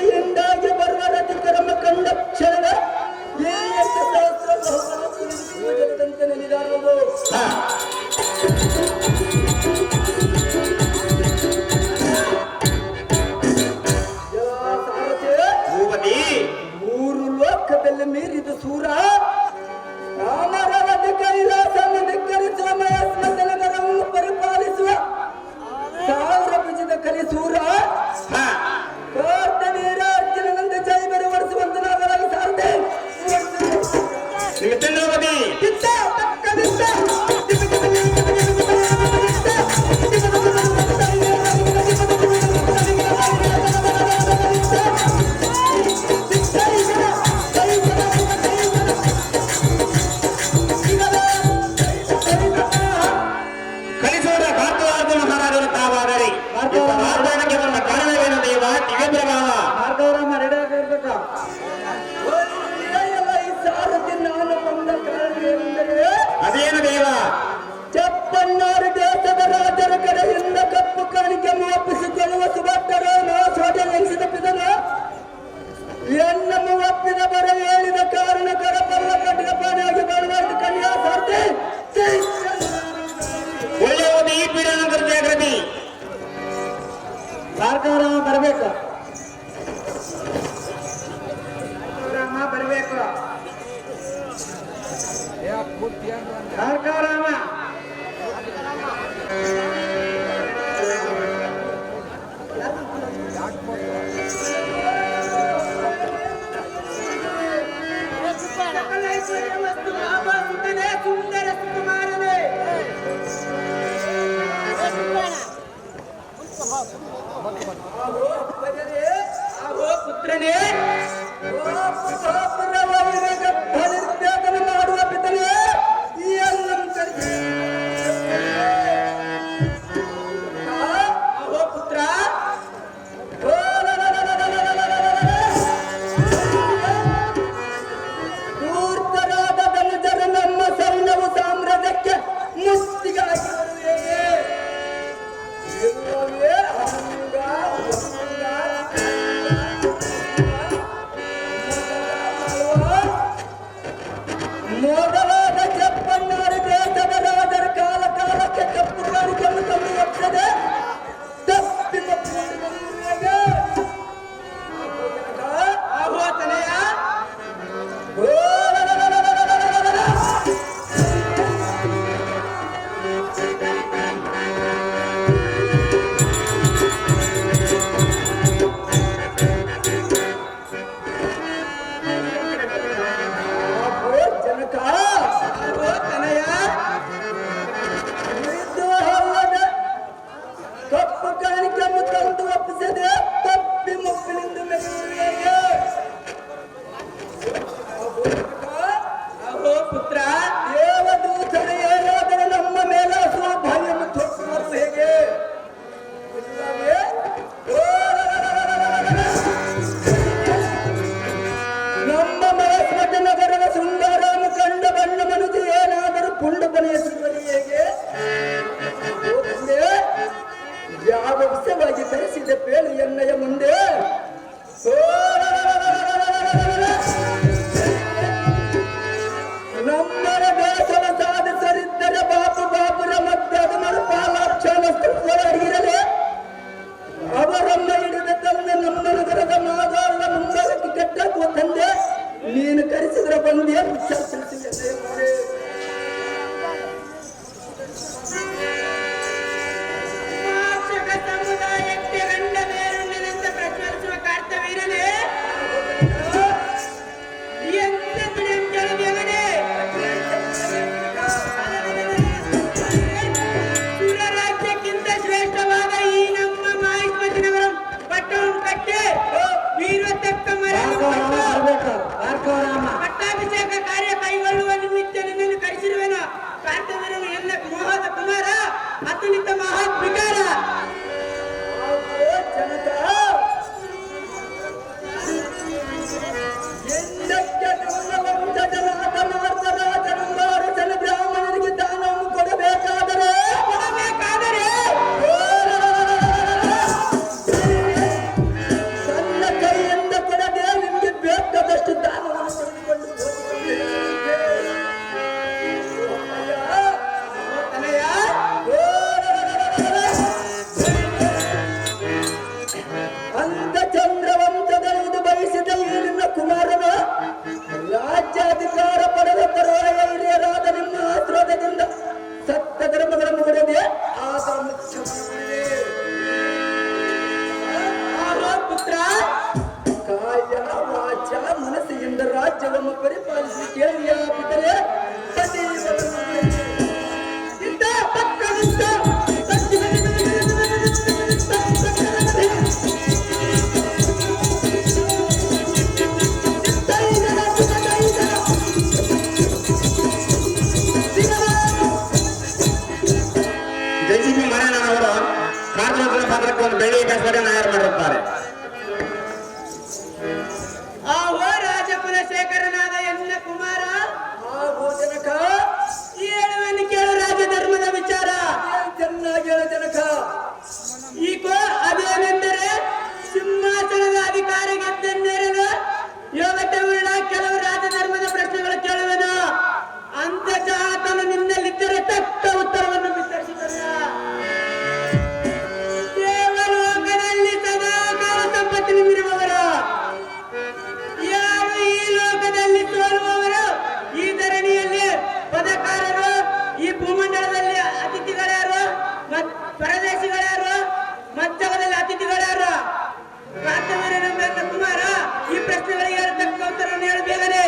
ಹಿಂಡಾಗಿ ಬರುವ ರಥಿಕರಮ ಕಂಡ ಕ್ಷಣ ಪೂಜದಂತೆ ನೆನೆದಾರರು ಮೂರು ಲೋಕದಲ್ಲಿ ಮೀರಿದ ಸೂರ ರಾಮರವದ ಕೈಲಾಸವನ್ನು ಧಿಕ್ಕರಿಸುವ ಮಯಸ್ಮತನಗರವನ್ನು ಪರಿಪಾಲಿಸುವ ಸಾವಿರ ಭುಜದ ಕಲಿಸೂರ ವೀರ ಅರ್ಜುನನಂದ ಜೈ ಬರವಡಿಸುವಂತ ನಾಗರಾಗಿ ಸಾರದೆ ಕಲಿಸೋದ ಭಾರತವಾದ ಮಹಾರಾಜರು ತಾವಾದರೆ ಮಾರ್ಗಕ್ಕೆ ಬಂದ ಕಾರಣವೇನು ದೇವ ದಿವ್ಯ ಪ್ರಭಾವ ಭಾರ್ಗವರಾಮ ರೆಡಿ ಆಗಿರ್ಬೇಕ ಈ ಸಾರಥಿ ನಾನು ಬಂದ ಕಾರಣವೇನೆಂದರೆ ಅದೇನು ದೇವ ಚಪ್ಪನ್ನಾರು ದೇಶದ ರಾಜರ ಕಡೆಯಿಂದ ಕಪ್ಪು ಕಾಣಿಕೆ ಒಪ್ಪಿಸಿಕೊಳ್ಳುವ ಸುಭದ್ರ ಸೋದೆ ಎನಿಸಿದ ಪಿದನ ಎನ್ನನ್ನು ಒಪ್ಪಿದ ಬರ ಹೇಳಿದ ಕಾರಣ ಕರಪಲ್ಲ ಕಟ್ಟಿಗೆ ಪಾಣಿಯಾಗಿ ಬರುವುದು ಕನ್ಯಾ ಸಾರ್ತಿ ಒಳ್ಳೆಯದು ಈ ಪೀಡಾನಂತರ ಜಾಗೃತಿ ಭಾರ್ಗವರಾಮ ಬರಬೇಕು ಬರಬೇಕು ಭಾರ್ಗವರಾಮ ಸುಂದರ ಸುಕುಮಾರನೇ ಪುತ್ರನೇ ಮಾಡುವ ಪಿತನೇ ಈ ಪುತ್ರ ಧೂರ್ತರಾದ ಧನುಜರು ನಮ್ಮ ಸೈನ್ಯವು ಸಾಮ್ರಾಜ್ಯಕ್ಕೆ ಮುತ್ತಿಗಾಗಿ ಬರುವೆ ಹಂಗ ಯಾವ ವಿಷಯವಾಗಿ ಕರೆಸಿದ ಪೇಳು ಎಣ್ಣೆಯ ಮುಂದೆ ನಮ್ಮರ ದೇಶದ ಸಾಧಿಸರಿದ್ದರೆ ಬಾಪುರ ಮತ್ತೆ ಅದು ಮರುಪಾಲಾಕ್ಷರೇ ಅವರಮ್ಮ ಹಿಡಿದ ತಂದೆ ನಮ್ಮ ನಗರದ ಮಾದವರ ಮುಂಭಾಗಕ್ಕೆ ಕೆಟ್ಟದ್ದು ತಂದೆ ನೀನು ಕರೆಸಿದ್ರೆ ಬಂದೇ ಉಚ್ಚಾರಿಸಿದೆ ಸಮುದಾಯಕ್ಕೆ ಗಂಡ ಬೇರುಂಡಿನಿಂದ ಪ್ರಜ್ವಲಿಸುವ ಕರ್ತವ್ಯವಿರಲಿ ಎಂತ ಬಿಡಂಜಲವೇ ಸುರರಾಜ್ಯಕ್ಕಿಂತ ಶ್ರೇಷ್ಠವಾದ ಈ ನಮ್ಮ ಮಾಹಿಷ್ಮತಿನಗರ ಪಟ್ಟವನ್ನು ಕಟ್ಟಿ ವೀರತಕ್ಕ ಪಟ್ಟಾಭಿಷೇಕ ಕಾರ್ಯ ಕೈಗೊಳ್ಳುವ ನಿಮಿತ್ತ ನಿನ್ನನ್ನು ಕರೆಸಿರುವೆನು ಕರ್ತವ್ಯರನ್ನು ಎಲ್ಲ ಮೋಹದ ಕುಮಾರ ಅತುಲಿತ ಮಹತ್ ವಿಕಾರ ಬ್ರಾಹ್ಮಣರಿಗೆ ದಾನವನ್ನು ಕೊಡಬೇಕಾದರೆ ತನ್ನ ಕೈಯಿಂದ ಕೊಡದೆ ನಿಮಗೆ ಬೇಕಾದಷ್ಟು ದಾನವನ್ನು ತೆಗೆದುಕೊಂಡು ಅಂತ ಚಂದ್ರವಂಶದಲ್ಲಿದು ಬಯಸಿದ ಈಗಿನ ಕುಮಾರನ ರಾಜ್ಯಾಧಿಕಾರ ಪಡೆದ ತರುವಾಯ ಹಿರಿಯರಾದ ನಿಮ್ಮ ಆಶ್ರಯದಿಂದ ಸತ್ಯ ಧರ್ಮಗಳನ್ನು ಬಿಡದೆ ಆದ ಪುತ್ರ ಕಾಯ ವಾಚ ಮನಸ್ಸಿನಿಂದ ರಾಜ್ಯವನ್ನು ಪರಿಪಾಲಿಸಿ ಕೇಳಿಯಾಗಿದ್ದರೆ ಇಂಥ ಪಕ್ಕವಿದ್ದ ಜೆಸಿಬಿ ಮನೆಯವರು ಕಾರ್ಮಿಕರ ಪತ್ರಕ್ಕೆ ಒಂದು ಬೆಳ್ಳಿ ಕಸರನ್ನು ತಯಾರು ಮಾಡಿರುತ್ತಾರೆ. ಆಹೋ ರಾಜಕುಲಶೇಖರನಾದ ಎನ್ನ ಕುಮಾರ ಹಾಗೂ ಜನಕ ಹೇಳುವೆನು ಕೇಳು ರಾಜ ಧರ್ಮದ ವಿಚಾರ ಚೆನ್ನಾಗಿ ಹೇಳ ಜನಕ ಈಗ ಅದೇನೆಂದರೆ ಸಿಂಹಾಸನದ ಅಧಿಕಾರ ಗೆದ್ದೆಂದೇರಲು ಯೋಗಟವುಳ್ಳ ಕೆಲವು ರಾಜಧರ್ಮದ ಪ್ರಶ್ನೆಗಳು ಕೇಳುವೆನು ಅಂತ ಜಾತನು ನಿನ್ನಲ್ಲಿದ್ದರೆ ತಕ್ಕ ಉತ್ತರವನ್ನು ವಿತರಿಸಿದನು ದೇವಲೋಕದಲ್ಲಿ ಸದಾಕಾಲ ಸಂಪತ್ತಿನಿಂದಿರುವವರು ಯಾರು ಈ ಲೋಕದಲ್ಲಿ ಸೋಲುವವರು ಈ ಧರಣಿಯಲ್ಲಿ ಪದಕಾರರು ಈ ಭೂಮಂಡಲದಲ್ಲಿ ಅತಿಥಿಗಳ್ಯಾರು ಪರದೇಶಿಗಳ್ಯಾರು ಮಧ್ಯದಲ್ಲಿ ಅತಿಥಿಗಳ್ಯಾರು ಪ್ರಾರ್ಥನೆ ಕುಮಾರ ಈ ಪ್ರಶ್ನೆಗಳಿಗೆ ತಕ್ಕ ಉತ್ತರವನ್ನು ಹೇಳು ಬೇಗನೆ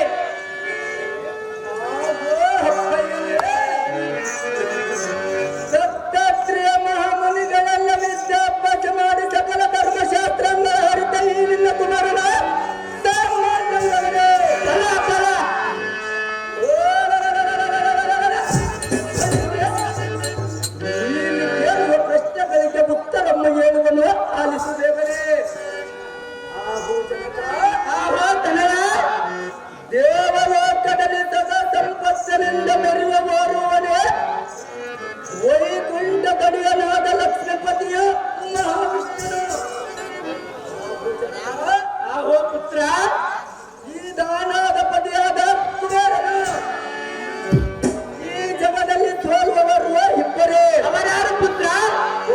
ದತ್ತಾತ್ರೇಯ ಮಹಾಮುನಿಗಳೆಲ್ಲ ವಿದ್ಯಾಭ್ಯಾಸ ಮಾಡಿ ಸಕಲ ಧರ್ಮಶಾಸ್ತ್ರವನ್ನು ಅರಿತ ಈ ನಿನ್ನ ಕುಮಾರನ ಸಾಮಾನ್ಯರೇ ನೀನು ಕೇಳುವ ಪ್ರಶ್ನೆಗಳಿಗೆ ಉತ್ತರವನ್ನು ಹೇಳುವನು ಆಲಿಸುತ್ತೇವೆ. ಹಾಗೂ ಜನಕ ಆಹೋ ತನಯ ದೇವಲೋಕದಲ್ಲಿ ಸದಾ ಸಂಪತ್ತಿನಿಂದ ಮೆರೆಯುವ ಓರುವನೇ ವೈಕುಂಠ ಕಡಿಯನಾದ ಲಕ್ಷ್ಮೀಪತಿಯ ಮಹಾವಿಷ್ಣುನು. ಆಹೋ ಪುತ್ರ ಈ ದಾನಾದ ಪತಿಯಾದ ಕುಮಾರನು ಈ ಜಗದಲ್ಲಿ ಸೋಲುವವರು ಇಬ್ಬರೇ. ಅವರಾರು ಪುತ್ರ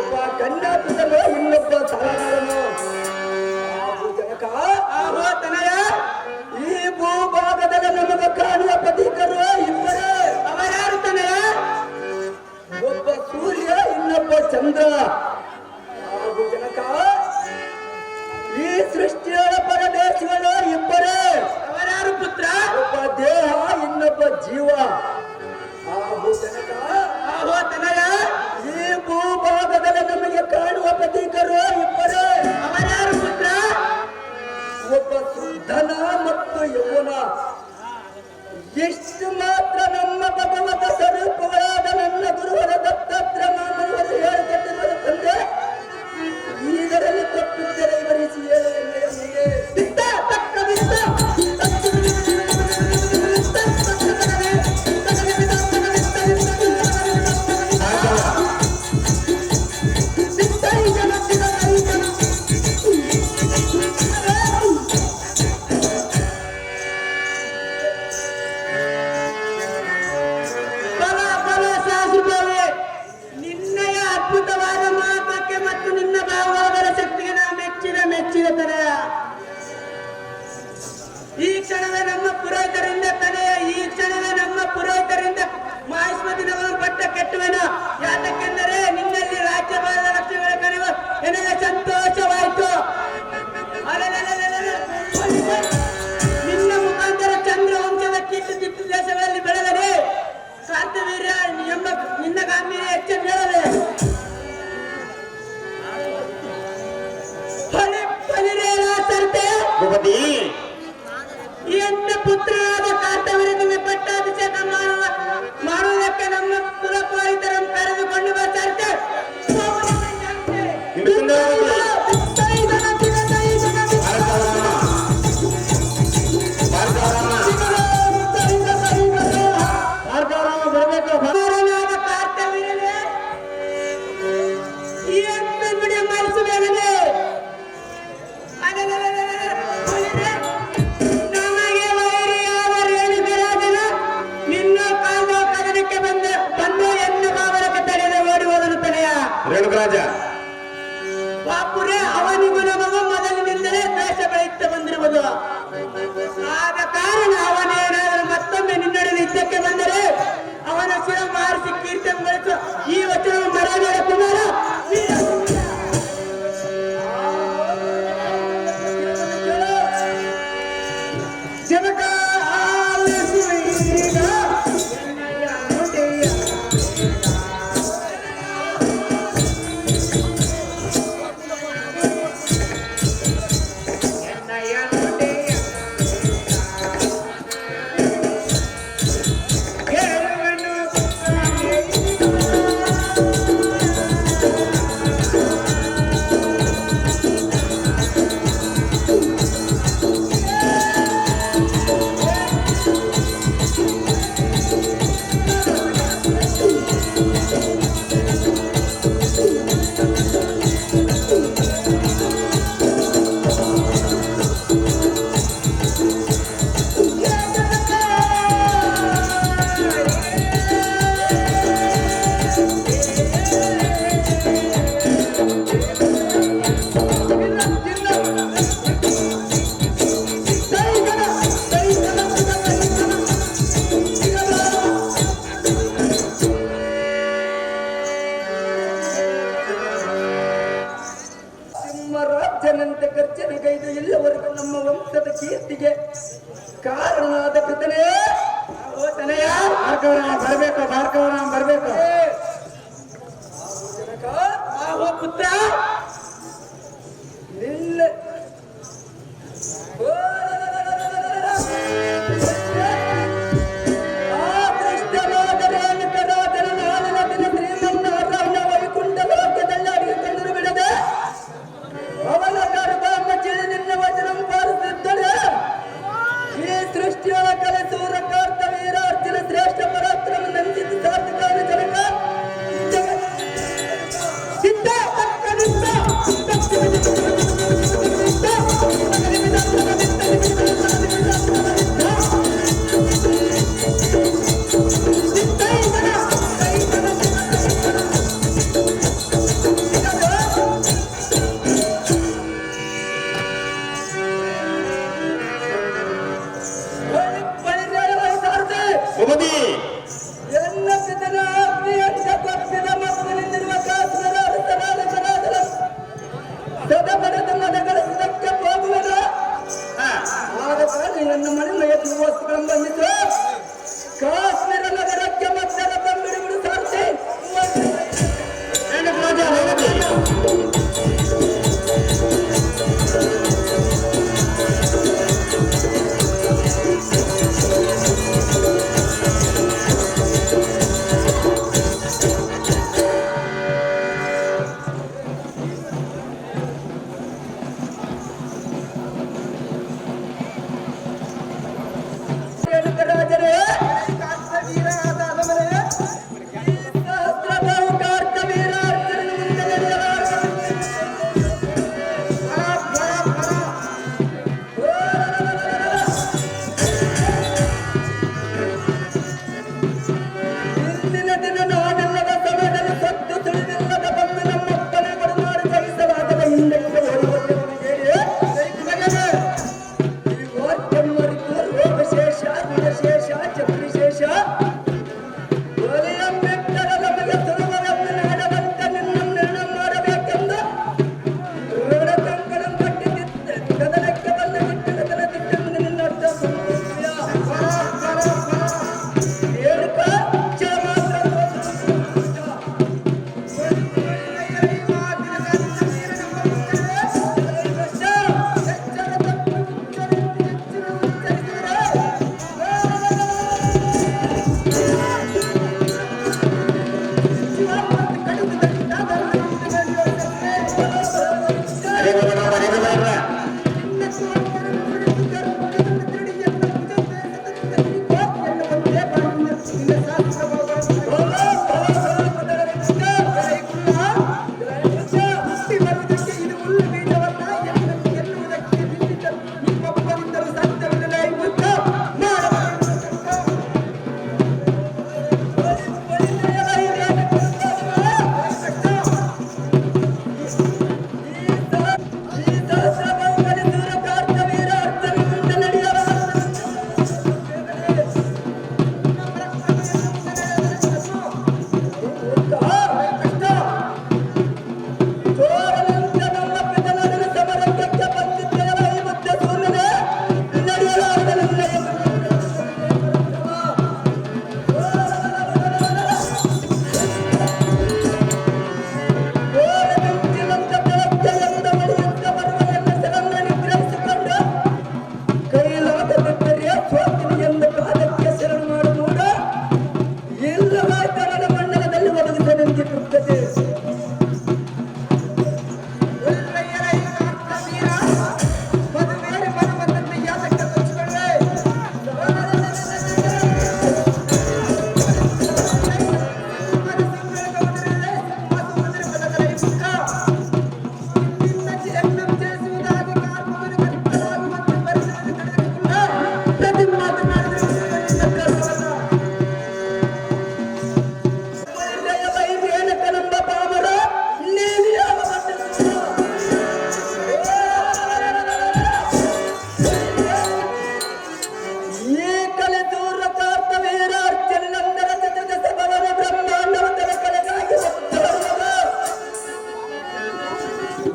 ಒಬ್ಬ ಗಂಡಾಪುತನು ಇನ್ನೊಬ್ಬ ಸಲಹನು. ಹಾಗೂ ಜನಕ ಆಹೋ ತನಯ ಈ ಭೂಭಾಗದಲ್ಲಿ ನಮಗೆ ಕಾಣುವ ಪತಿಕರು ಇಬ್ಬರೇ. ಅವರಾರು ತನಯ ಒಬ್ಬ ಸೂರ್ಯ ಇನ್ನೊಬ್ಬ ಚಂದ್ರ. ಹಾಗೂ ಜನಕ ಈ ಸೃಷ್ಟಿಯ ಪರದೇಶಗಳು ಇಬ್ಬರೇ. ಅವರಾರು ಪುತ್ರ ಒಬ್ಬ ದೇಹ ಇನ್ನೊಬ್ಬ ಜೀವ. ಹಾಗೂ ಜನಕ ಆಹೋ ತನಯ ಈ ಭೂಭಾಗದಲ್ಲಿ ನಮಗೆ ಕಾಣುವ ಪ್ರತೀಕರು ಇಬ್ಬರೇ. ಅವರಾರು ಪುತ್ರ ಒಬ್ಬ ಧನ ಮತ್ತು ಯೌವನ. ಇಷ್ಟು ಮಾತ್ರ ನಮ್ಮ ಭಗವತ ಸ್ವರೂಪಗಳಾದ ನನ್ನ ಗುರುವರ ದತ್ತಾತ್ರೇಯ ಮಾಮನವರು ಹೇಳಿಕೊಟ್ಟಿರುವ ತಂದೆ. ಇದರಲ್ಲಿ ತಪ್ಪಿದ್ದರೆ ವಿವರಿಸಿ ಹೇಳು ಎನ್ನೆಯ ಬಿದ್ದ ತಕ್ಕ ಬಿದ್ದ ತಕ್ಕ ಪುರೋಹಿತರಿಂದ ತನೆಯ ಈ ಕ್ಷಣವೇ ನಮ್ಮ ಪುರೋಹಿತರಿಂದ ಮಹಾತ್ಮ ದಿನಗಳನ್ನು ಪಟ್ಟ ಕೆಟ್ಟವನು. ಯಾತಕ್ಕೆಂದರೆ ನಿನ್ನಲ್ಲಿ ರಾಜ್ಯಪಾಲದ ಲಕ್ಷ್ಮಿಗಳ ಕರೆವು ನನಗೆ ಸಂತೋಷವಾಯಿತು. ನಿನ್ನ ಮುಖಾಂತರ ಚಂದ್ರವಂಶದ ಕೀರ್ತಿ ದಿಟ್ಟು ದೇಶಗಳಲ್ಲಿ ಬೆಳೆದರೆ ಕಾರ್ತವೀರ್ಯ ಎಂಬ ನಿನ್ನ ಗಾಂಭೀರ್ಯ ಹೆಚ್ಚು ಹೇಳದೆ ಭೂಪತಿ ಎನ್ನ ಪುತ್ರನಾದ ಕಾರ್ತವೀರ್ಯನಿಗೆ ಪಟ್ಟಾಭಿಷೇಕ ಮಾಡುವುದಕ್ಕೆ ನಮ್ಮ ಕುಲಪುರೋಹಿತರನ್ನು ಕರೆದುಕೊಂಡು ಬರ್ತಾರೆ. ರೇಣುಕರಾಜ ಬಾಪುರೇ ಅವನಿಗೂ ನಮಗೂ ಮೊದಲಿನಿಂದಲೇ ದ್ವೇಷ ಬೆಳೆಯುತ್ತಾ ಬಂದಿರುವುದು. ಆದ ಕಾರಣ ಅವನೇನಾದರೂ ಮತ್ತೊಮ್ಮೆ ನಿನ್ನೊಡನೆ ಯುದ್ಧಕ್ಕೆ ಬಂದರೆ ಅವನ ಶಿರ ಮಾರಿಸಿ ಕೀರ್ತನೆ ಬೆಳೆಸು ಈ ವಚನ ಮರಾಠ ಕುಮಾರ ಜನಕ ರಾಜ್ಯನಂತೆ ಗರ್ಜನೆಗೈದು ಎಲ್ಲವರೆಗೂ ನಮ್ಮ ವಂಶದ ಕೀರ್ತಿಗೆ ಕಾರಣನಾದ ಕೃತನೇ ತನೆಯ ಬರ್ಬೇಕು ಭಾರ್ಗವರಾಮ ಬರ್ಬೇಕು. ಆಹೋ ಪುತ್ರ ನಿಲ್ಲ ಕೃಷ್ಣನಾದ ರೇಣುಕರಾಜನ ನಾಳಿನ ದಿನ ಶ್ರೀಮನ್ನಾರಾಯಣ ವೈಕುಂಠ ಲೋಕದಲ್ಲಿ ಅಡಿಕೊಂಡು ಬಿಡದೆ ಅವನ ಗರ್ಭ ಚಿಳಿ ನಿನ್ನ ವಚನ ಪಾಲಿಸಿದ್ದರೆ ಈ ಸೃಷ್ಟಿಯೊಳ ಕಲಿಸೂರ ಕಾರ್ತವೀರ ಅರ್ಜುನ ಶ್ರೇಷ್ಠ ಪರಾಕ್ರಮ ನಂದಿದ್ದು ಸಾರ್ಥಕ ಜನಕ ಸಿದ್ಧ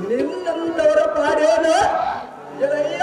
ನಿನ್ನಂತವರ ಪಾಡೇನು ಎಲಯ್ಯ